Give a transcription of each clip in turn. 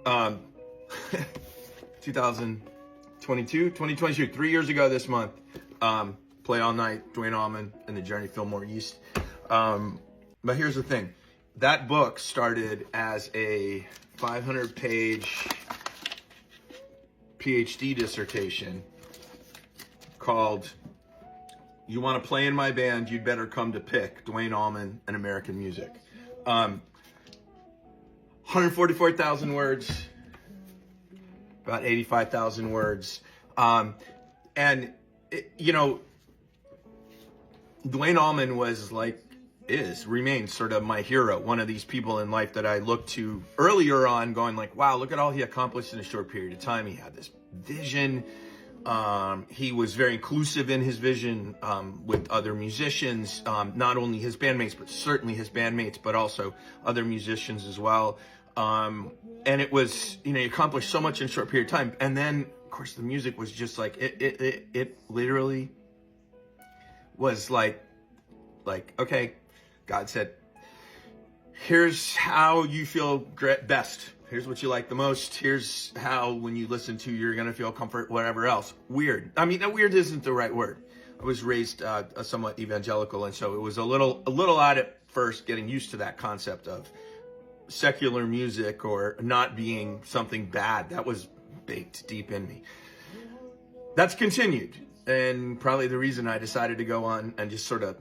Um, 2022, 3 years ago this month, Play All Night, Duane Allman, and the Journey, Fillmore East. But here's the thing. That book started as a 500-page PhD dissertation called "You Want to Play in My Band, You'd Better Come to Pick, Duane Allman and American Music." 144,000 words, about 85,000 words. And, Duane Allman remains sort of my hero, one of these people in life that I looked to earlier on, going like, wow, look at all he accomplished in a short period of time. He had this vision. He was very inclusive in his vision with other musicians, not only his bandmates, but certainly his bandmates, but also other musicians as well. And it was, he accomplished so much in a short period of time. And then, of course, the music was just like, it literally was like, okay, God said, here's how you feel best. Here's what you like the most. Here's how, when you listen to, you're going to feel comfort, whatever else. Weird. I mean, weird isn't the right word. I was raised somewhat evangelical, and so it was a little odd at first getting used to that concept of secular music or not being something bad. That was baked deep in me. That's continued, and probably the reason I decided to go on and just sort of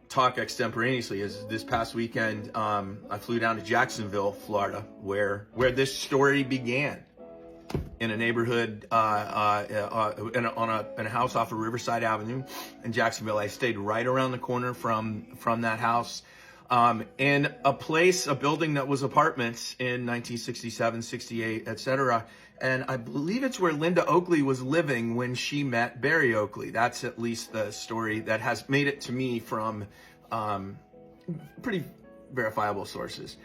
talk extemporaneously is this past weekend, I flew down to Jacksonville, Florida, where this story began, in a neighborhood, in a house off of Riverside Avenue in Jacksonville. I stayed right around the corner from that house, in a building that was apartments in 1967, 68, etc. And I believe it's where Linda Oakley was living when she met Barry Oakley. That's at least the story that has made it to me from pretty verifiable sources.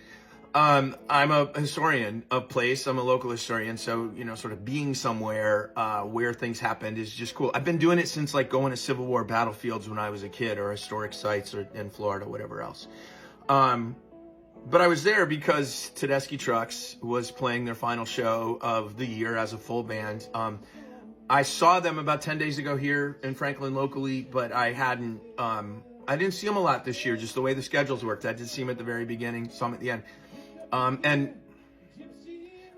I'm a historian of place. I'm a local historian. So, sort of being somewhere where things happened is just cool. I've been doing it since going to Civil War battlefields when I was a kid, or historic sites, or in Florida, whatever else. But I was there because Tedeschi Trucks was playing their final show of the year as a full band. I saw them about 10 days ago here in Franklin locally, but I didn't see them a lot this year, just the way the schedules worked. I did see them at the very beginning, saw them at the end. And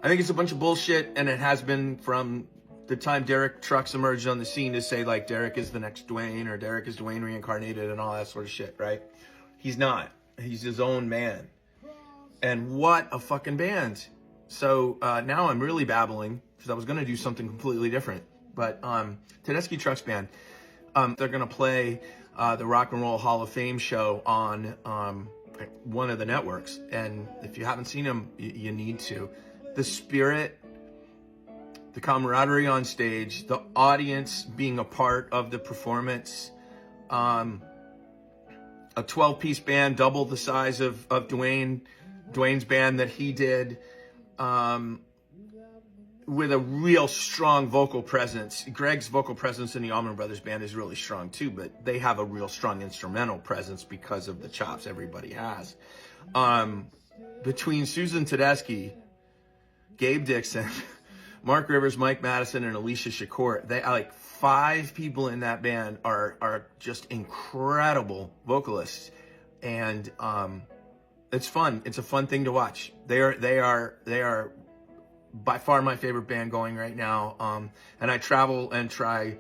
I think it's a bunch of bullshit, and it has been from the time Derek Trucks emerged on the scene to say, Derek is the next Duane, or Derek is Duane reincarnated, and all that sort of shit, right? He's not. He's his own man. And what a fucking band. So now I'm really babbling, because I was going to do something completely different. But Tedeschi Trucks Band, they're going to play the Rock and Roll Hall of Fame show on one of the networks. And if you haven't seen them, you need to. The spirit, the camaraderie on stage, the audience being a part of the performance, a 12-piece band, double the size of Duane's band that he did, with a real strong vocal presence. Greg's vocal presence in the Allman Brothers Band is really strong too, but they have a real strong instrumental presence because of the chops everybody has. Between Susan Tedeschi, Gabe Dixon, Mark Rivers, Mike Madison, and Alicia Shakur, they five people in that band are just incredible vocalists, and it's fun. It's a fun thing to watch. They are by far my favorite band going right now. And I travel and try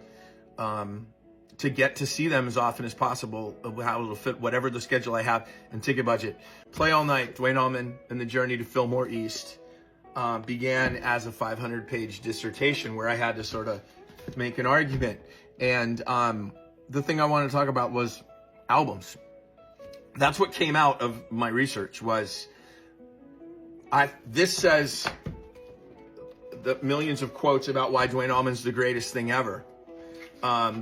to get to see them as often as possible, how it'll fit whatever the schedule I have and ticket budget. Play All Night, Duane Allman and the Journey to Fillmore East began as a 500-page dissertation where I had to sort of make an argument. And the thing I wanted to talk about was albums. That's what came out of my research. This says the millions of quotes about why Duane Allman's the greatest thing ever.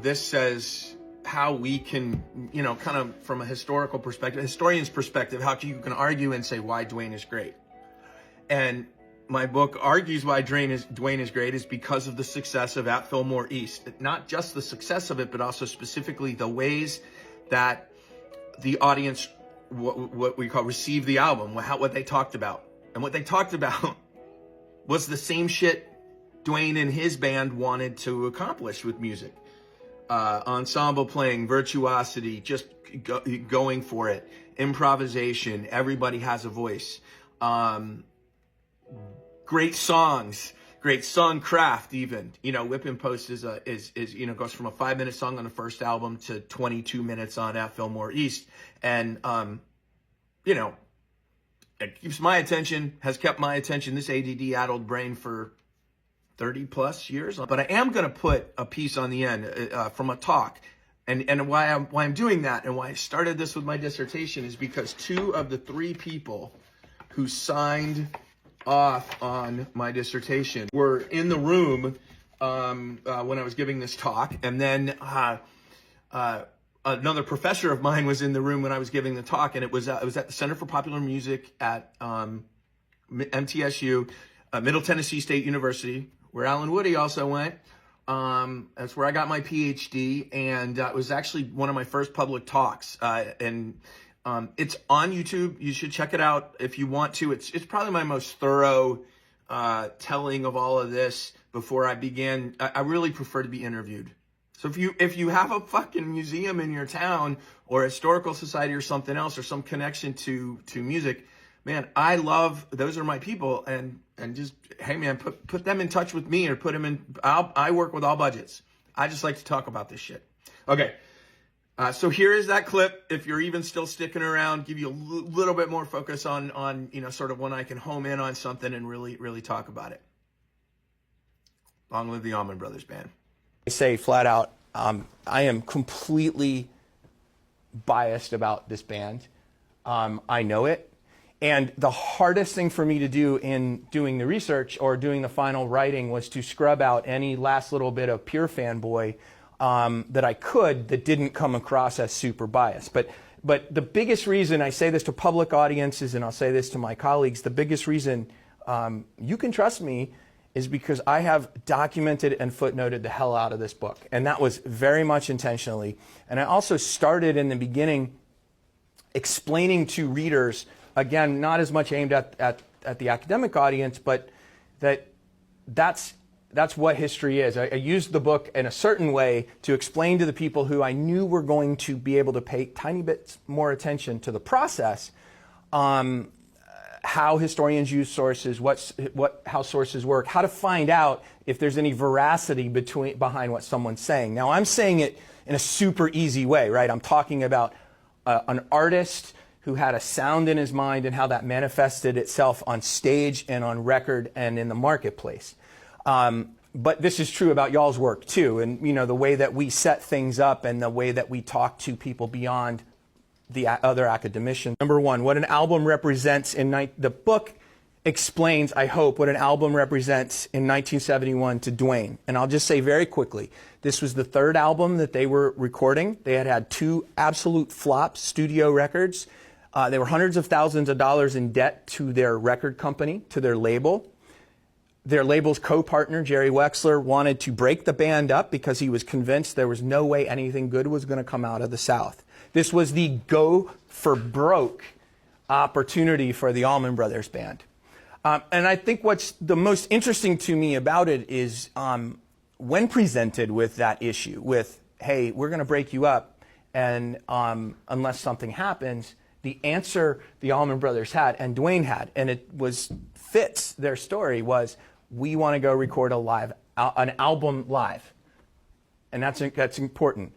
This says how we can, kind of from a historical perspective, historian's perspective, how you can argue and say why Duane is great. And my book argues why Duane is great is because of the success of At Fillmore East. Not just the success of it, but also specifically the ways that the audience, what we call received the album, what they talked about. And what they talked about was the same shit Duane and his band wanted to accomplish with music. Ensemble playing, virtuosity, just going for it, improvisation, everybody has a voice. Great songs, great song craft even. You know, Whip and Post is goes from a 5-minute song on the first album to 22 minutes on at Fillmore East. And, you know, it keeps my attention, has kept my attention, this ADD-addled brain for 30 plus years. But I am going to put a piece on the end from a talk. And why I'm doing that and why I started this with my dissertation is because 2 of the 3 people who signed off on my dissertation were in the room when I was giving this talk. And then another professor of mine was in the room when I was giving the talk. And it was at the Center for Popular Music at MTSU, Middle Tennessee State University, where Alan Woody also went. That's where I got my PhD, and it was actually one of my first public talks. And it's on YouTube. You should check it out if you want to. It's probably my most thorough telling of all of this before I began. I really prefer to be interviewed. So if you have a fucking museum in your town or a historical society or something else or some connection to music, man, I love, those are my people, and just, hey man, put them in touch with me or put them in, I work with all budgets. I just like to talk about this shit. Okay. So here is that clip. If you're even still sticking around, give you a little bit more focus on, you know, sort of when I can home in on something and really, really talk about it. Long live the Allman Brothers Band. I say flat out, I am completely biased about this band. I know it. And the hardest thing for me to do in doing the research or doing the final writing was to scrub out any last little bit of pure fanboy that I could that didn't come across as super biased. But the biggest reason, I say this to public audiences and I'll say this to my colleagues, the biggest reason you can trust me is because I have documented and footnoted the hell out of this book. And that was very much intentionally. And I also started in the beginning explaining to readers, again, not as much aimed at the academic audience, but that's what history is. I used the book in a certain way to explain to the people who I knew were going to be able to pay tiny bits more attention to the process, how historians use sources, how sources work, how to find out if there's any veracity behind what someone's saying. Now, I'm saying it in a super easy way, right? I'm talking about an artist who had a sound in his mind and how that manifested itself on stage and on record and in the marketplace. But this is true about y'all's work too, and you know, the way that we set things up and the way that we talk to people beyond the other academicians. Number one, what an album represents the book explains, I hope, what an album represents in 1971 to Duane. And I'll just say very quickly, this was the 3rd album that they were recording. They had 2 absolute flops, studio records. They were hundreds of thousands of dollars in debt to their record company, to their label. Their label's co-partner, Jerry Wexler, wanted to break the band up because he was convinced there was no way anything good was going to come out of the South. This was the go for broke opportunity for the Allman Brothers Band. And I think what's the most interesting to me about it is when presented with that issue, with, hey, we're going to break you up, and unless something happens, the answer the Allman Brothers had, and Duane had, and it fits their story, was we want to go record an album live. And that's important.